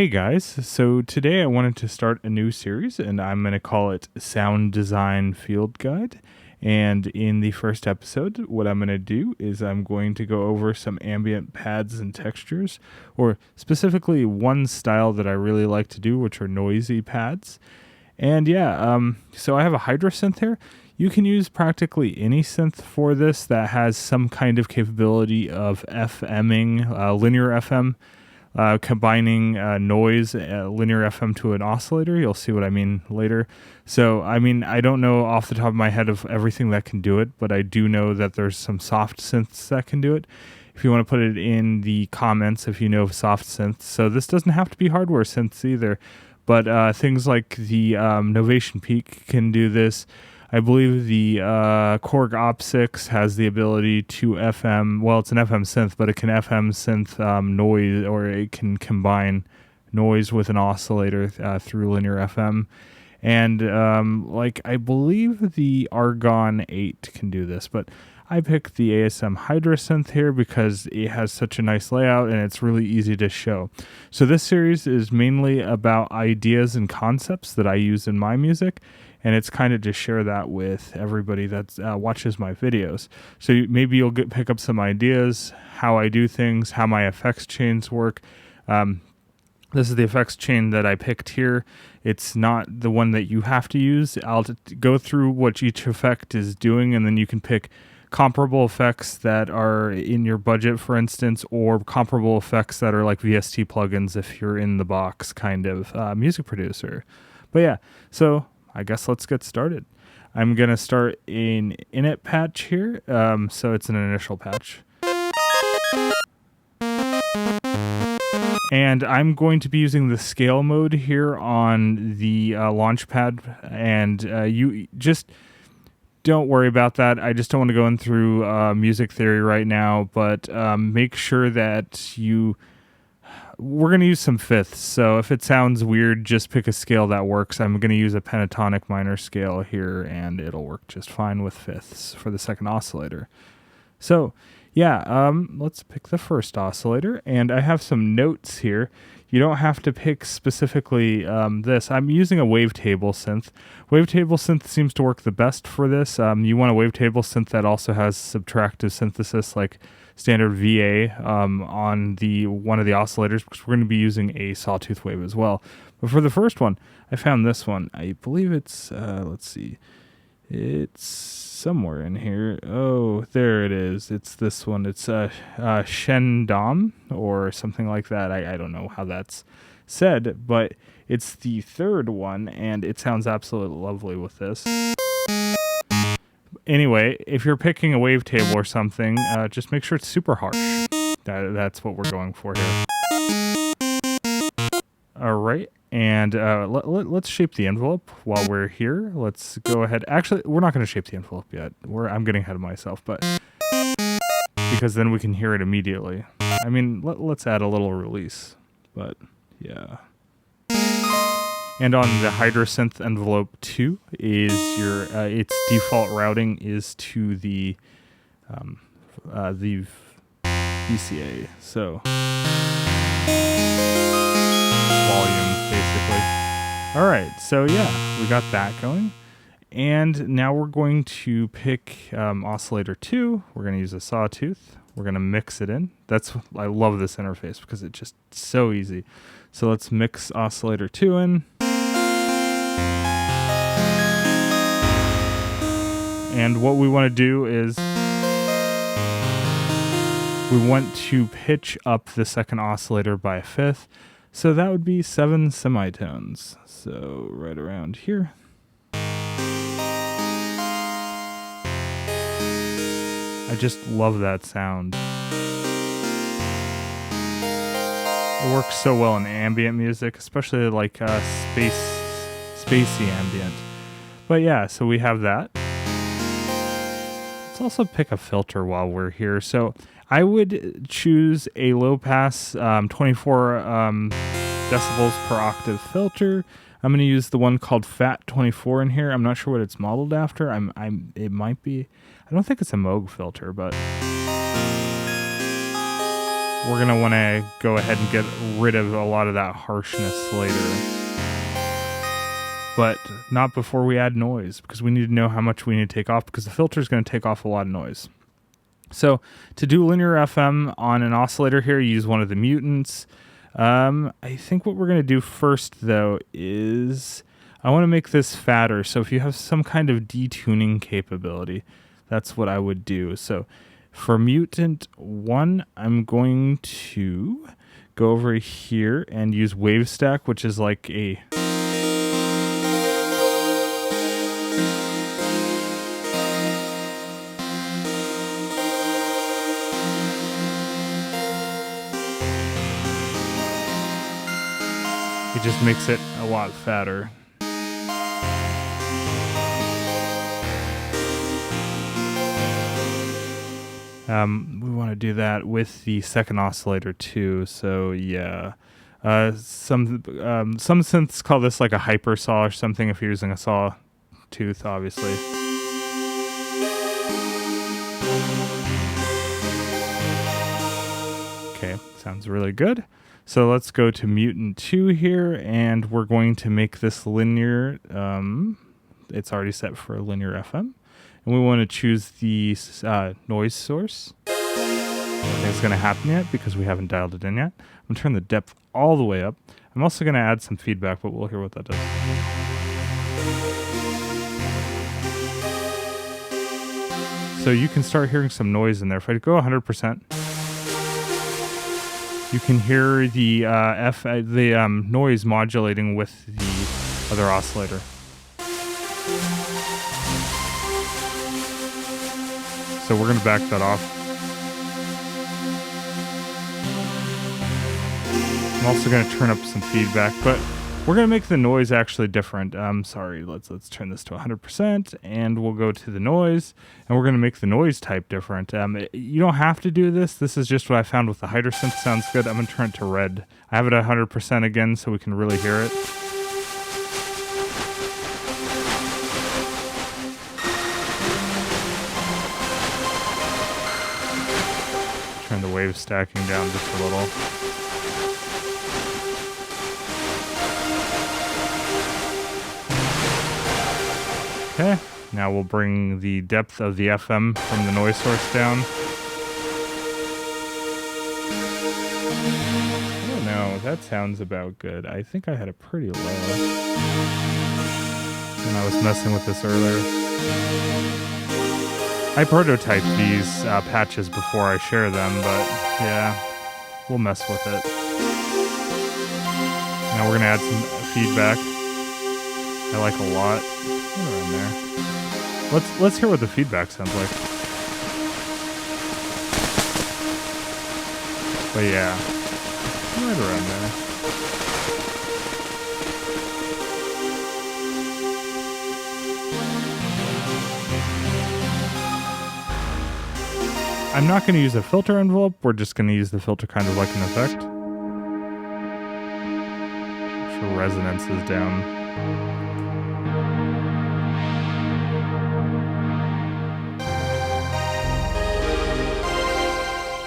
Hey guys, so today I wanted to start a new series and I'm going to call it Sound Design Field Guide. And in the first episode, what I'm going to do is I'm going to go over some ambient pads and textures, or specifically one style that I really like to do, which are noisy pads. And so I have a Hydrasynth here. You can use practically any synth for this that has some kind of capability of FMing, linear FM. Combining noise, linear FM to an oscillator. You'll see what I mean later. So, I don't know off the top of my head of everything that can do it, but I do know that there's some soft synths that can do it. If you want to put it in the comments, if you know of soft synths. So this doesn't have to be hardware synths either, but things like the Novation Peak can do this. I believe the Korg Op6 has the ability to FM, well, it's an FM synth, but it can FM synth noise, or it can combine noise with an oscillator through linear FM. And I believe the Argon 8 can do this, but I picked the ASM Hydrasynth here because it has such a nice layout and it's really easy to show. So this series is mainly about ideas and concepts that I use in my music, and it's kind of to share that with everybody that watches my videos. So maybe you'll pick up some ideas, how I do things, how my effects chains work. This is the effects chain that I picked here. It's not the one that you have to use. I'll go through what each effect is doing, and then you can pick comparable effects that are in your budget, for instance, or comparable effects that are like VST plugins if you're in the box kind of music producer. But yeah, so I guess let's get started. I'm going to start an init patch here. So it's an initial patch. And I'm going to be using the scale mode here on the Launchpad. And you just don't worry about that. I just don't want to go in through music theory right now. But make sure that we're going to use some fifths, so if it sounds weird, just pick a scale that works. I'm going to use a pentatonic minor scale here, and it'll work just fine with fifths for the second oscillator. So, let's pick the first oscillator, and I have some notes here. You don't have to pick specifically this. I'm using a wavetable synth. Wavetable synth seems to work the best for this. You want a wavetable synth that also has subtractive synthesis, like standard VA on one of the oscillators, because we're going to be using a sawtooth wave as well. But for the first one, I found this one. I believe it's let's see, it's somewhere in here. Oh, there it is. It's this one. It's Shendam or something like that. I don't know how that's said, but it's the third one, and it sounds absolutely lovely with this. Anyway, if you're picking a wavetable or something, just make sure it's super harsh. That's what we're going for here. All right, and let's shape the envelope while we're here. Let's go ahead. Actually, we're not going to shape the envelope yet. I'm getting ahead of myself, but because then we can hear it immediately. Let's add a little release, but yeah. And on the Hydrasynth envelope 2 is its default routing is to the VCA, so volume basically. All right, so we got that going, and now we're going to pick oscillator 2. We're going to use a sawtooth. We're going to mix it in. I love this interface because it's just so easy. So let's mix oscillator 2 in. And what we want to do is we want to pitch up the second oscillator by a fifth. So that would be 7 semitones. So right around here. I just love that sound. It works so well in ambient music, especially like spacey ambient. But so we have that. Let's also pick a filter while we're here. So I would choose a low pass 24 decibels per octave filter. I'm going to use the one called Fat 24 in here. I'm not sure what it's modeled after. It might be. I don't think it's a Moog filter, but we're going to want to go ahead and get rid of a lot of that harshness later. But not before we add noise, because we need to know how much we need to take off, because the filter is going to take off a lot of noise. So to do linear FM on an oscillator here, you use one of the mutants. I think what we're going to do first, though, is I want to make this fatter. So if you have some kind of detuning capability, that's what I would do. So for mutant 1, I'm going to go over here and use wave stack, which is like a... It just makes it a lot fatter. We want to do that with the second oscillator too. So yeah, some synths call this like a hyper saw or something if you're using a saw tooth, obviously. Okay, sounds really good. So let's go to mutant 2 here, and we're going to make this linear. It's already set for linear FM. And we want to choose the noise source. I don't think it's going to happen yet because we haven't dialed it in yet. I'm going to turn the depth all the way up. I'm also going to add some feedback, but we'll hear what that does. So you can start hearing some noise in there. If I go 100%, you can hear the noise modulating with the other oscillator. So we're going to back that off. I'm also going to turn up some feedback, but we're going to make the noise actually different. Sorry, let's turn this to 100%, and we'll go to the noise, and we're going to make the noise type different. You don't have to do this. This is just what I found with the Hydrasynth. Sounds good. I'm going to turn it to red. I have it at 100% again so we can really hear it. Turn the wave stacking down just a little. Okay, now we'll bring the depth of the FM from the noise source down. I don't know, that sounds about good. I think I had it pretty low when I was messing with this earlier. I prototyped these patches before I share them, but yeah, we'll mess with it. Now we're gonna add some feedback. I like a lot. Around there. Let's hear what the feedback sounds like. But yeah, right around there. I'm not going to use a filter envelope. We're just going to use the filter kind of like an effect. Make sure resonance is down.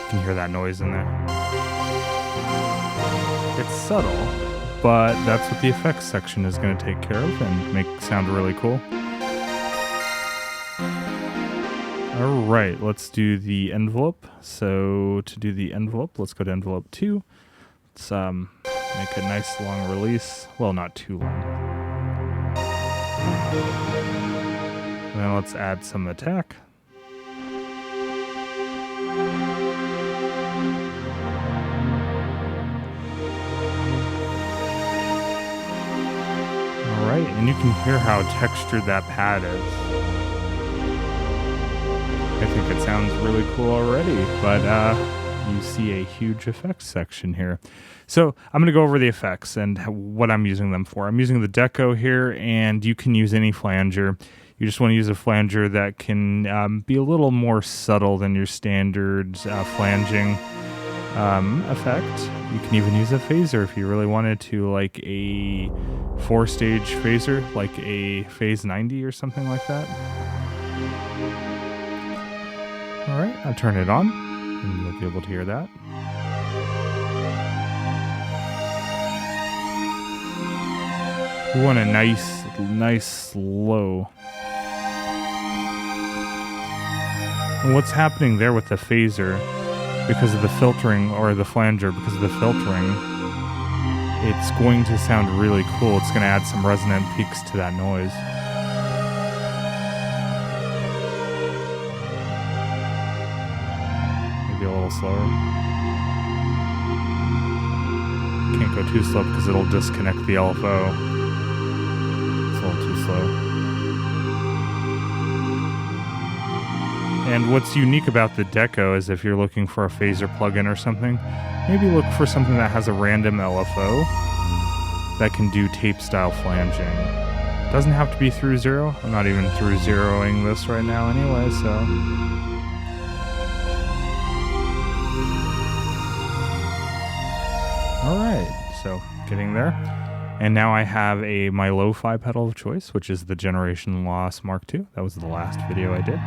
You can hear that noise in there. It's subtle, but that's what the effects section is going to take care of and make sound really cool. All right, let's do the envelope. So to do the envelope, let's go to envelope 2. Let's make a nice long release. Well, not too long. And then let's add some attack. Alright, and you can hear how textured that pad is. I think it sounds really cool already, but you see a huge effects section here. So I'm going to go over the effects and what I'm using them for. I'm using the Deco here, and you can use any flanger. You just want to use a flanger that can be a little more subtle than your standard flanging effect. You can even use a phaser if you really wanted to, like a 4-stage phaser, like a phase 90 or something like that. Alright, I'll turn it on, and you'll be able to hear that. We want a nice low. And what's happening there with the phaser, because of the filtering, or the flanger, because of the filtering, it's going to sound really cool. It's going to add some resonant peaks to that noise. Maybe a little slower. Can't go too slow because it'll disconnect the LFO. It's a little too slow. And what's unique about the Deco is if you're looking for a phaser plugin or something, maybe look for something that has a random LFO that can do tape style flanging. It doesn't have to be through zero. I'm not even through zeroing this right now anyway, so. Alright, so getting there. And now I have my lo-fi pedal of choice, which is the Generation Loss Mark II. That was the last video I did.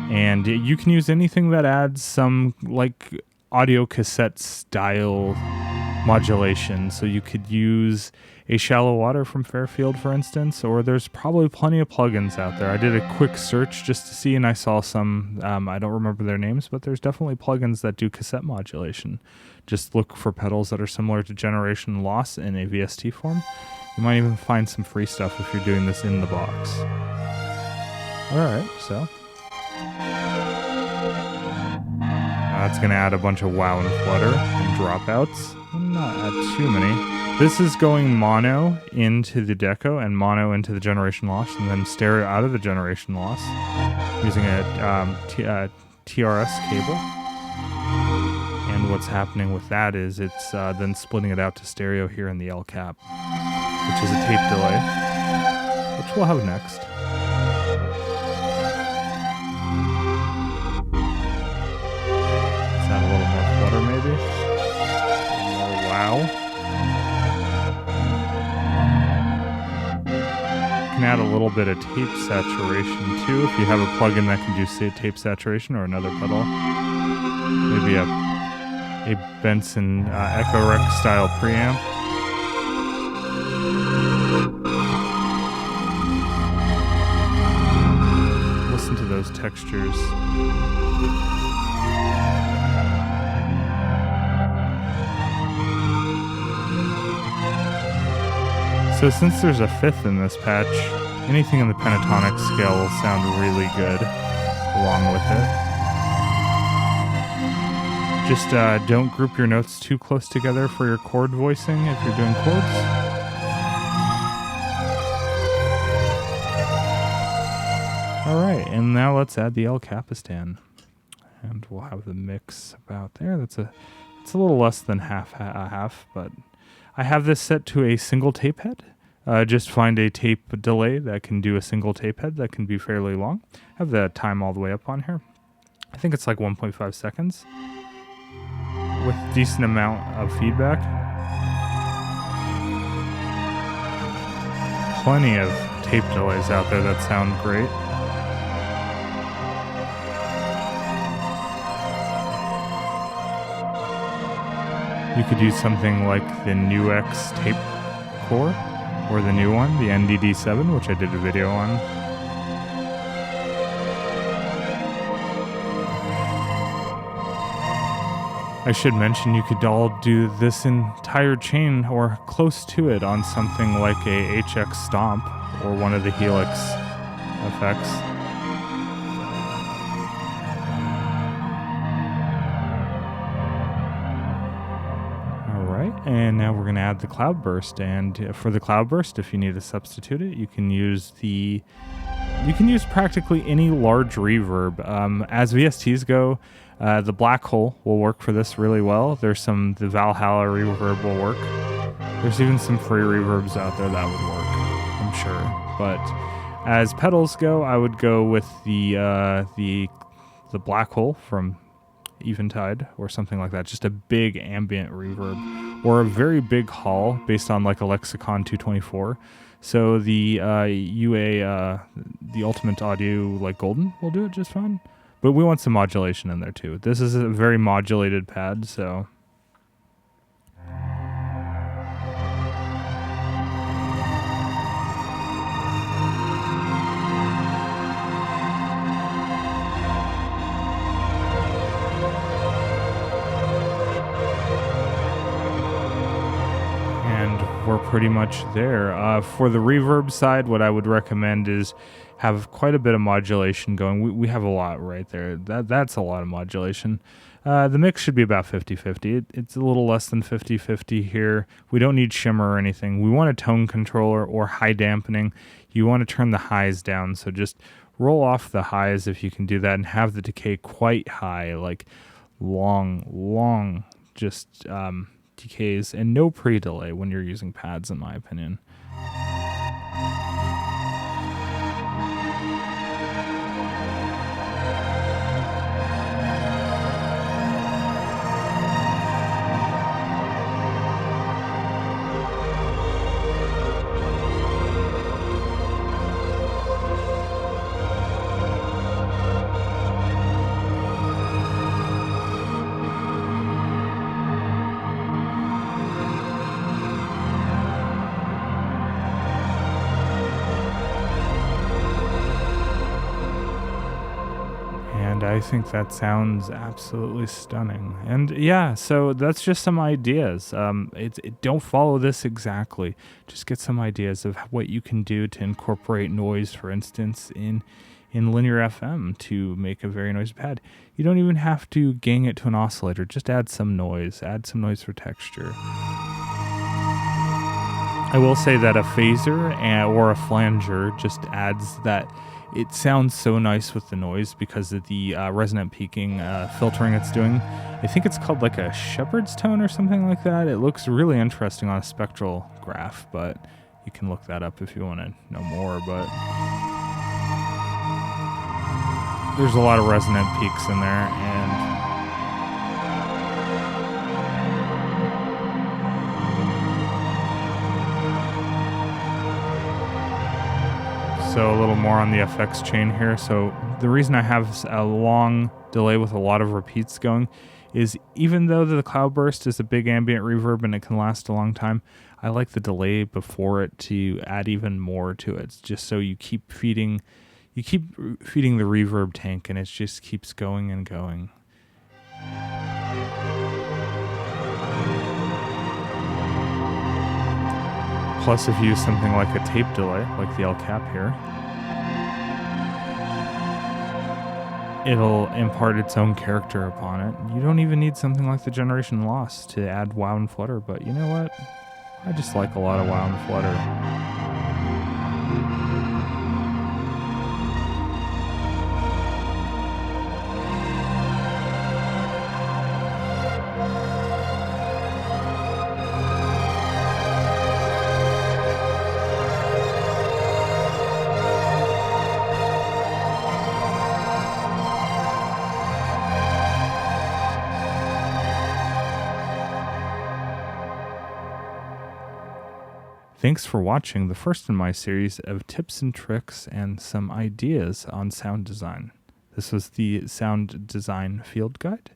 And you can use anything that adds some like audio cassette style modulation. So you could use a Shallow Water from Fairfield, for instance, or there's probably plenty of plugins out there. I did a quick search just to see, and I saw some, I don't remember their names, but there's definitely plugins that do cassette modulation. Just look for pedals that are similar to Generation Loss in a VST form. You might even find some free stuff if you're doing this in the box. Alright, so. That's going to add a bunch of wow and flutter and dropouts. Not add too many. This is going mono into the Deco and mono into the Generation Loss, and then stereo out of the Generation Loss using a TRS cable. And what's happening with that is it's then splitting it out to stereo here in the L cap, which is a tape delay, which we'll have next. Let's add a little more flutter maybe. More wow. You can add a little bit of tape saturation too if you have a plugin that can do tape saturation, or another pedal. Maybe a Benson Echo Rec style preamp. Listen to those textures. So since there's a fifth in this patch, anything in the pentatonic scale will sound really good along with it. Just don't group your notes too close together for your chord voicing if you're doing chords. Alright, and now let's add the El Capistan. And we'll have the mix about there. It's a little less than half, but I have this set to a single tape head. Just find a tape delay that can do a single tape head that can be fairly long. I have the time all the way up on here. I think it's like 1.5 seconds. With decent amount of feedback. Plenty of tape delays out there that sound great. You could use something like the NuX tape core, or the new one, the NDD7, which I did a video on. I should mention you could all do this entire chain or close to it on something like a HX Stomp or one of the Helix effects. Alright, and now we're going to add the Cloudburst, and for the Cloudburst, if you need to substitute it, you can use practically any large reverb. As VSTs go, the Black Hole will work for this really well. The Valhalla reverb will work. There's even some free reverbs out there that would work, I'm sure. But as pedals go, I would go with the Black Hole from Eventide or something like that. Just a big ambient reverb, or a very big hall based on like a Lexicon 224. So the UA, the Ultimate Audio like Golden will do it just fine. But we want some modulation in there too. This is a very modulated pad, so. pretty much there. For the reverb side, what I would recommend is have quite a bit of modulation going. We have a lot right there. That's a lot of modulation. The mix should be about 50-50. It's a little less than 50-50 here. We don't need shimmer or anything. We want a tone controller or high dampening. You want to turn the highs down, so just roll off the highs if you can do that and have the decay quite high, like long, just decays, and no pre-delay when you're using pads, in my opinion. And I think that sounds absolutely stunning. And yeah, so that's just some ideas. Don't follow this exactly. Just get some ideas of what you can do to incorporate noise, for instance, in linear FM to make a very noisy pad. You don't even have to gang it to an oscillator. Just add some noise. Add some noise for texture. I will say that a phaser or a flanger just adds that. It sounds so nice with the noise because of the resonant peaking filtering it's doing. I think it's called like a shepherd's tone or something like that. It looks really interesting on a spectral graph, but you can look that up if you want to know more. But there's a lot of resonant peaks in there, and so a little more on the effects chain here. So the reason I have a long delay with a lot of repeats going is even though the cloudburst is a big ambient reverb and it can last a long time, I like the delay before it to add even more to it, just so you keep feeding the reverb tank and it just keeps going and going. Plus, if you use something like a tape delay, like the El Cap here, it'll impart its own character upon it. You don't even need something like the Generation Loss to add wow and flutter, but you know what? I just like a lot of wow and flutter. Thanks for watching the first in my series of tips and tricks and some ideas on sound design. This was the Sound Design Field Guide,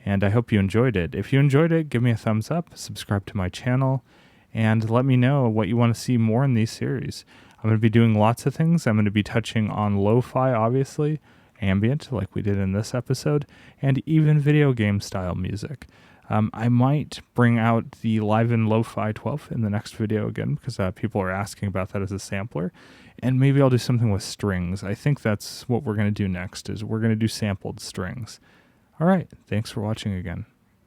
and I hope you enjoyed it. If you enjoyed it, give me a thumbs up, subscribe to my channel, and let me know what you want to see more in these series. I'm going to be doing lots of things. I'm going to be touching on lo-fi, obviously, ambient, like we did in this episode, and even video game style music. I might bring out the Live in Lo-Fi 12 in the next video again because people are asking about that as a sampler. And maybe I'll do something with strings. I think that's what we're going to do next, is we're going to do sampled strings. All right, thanks for watching again.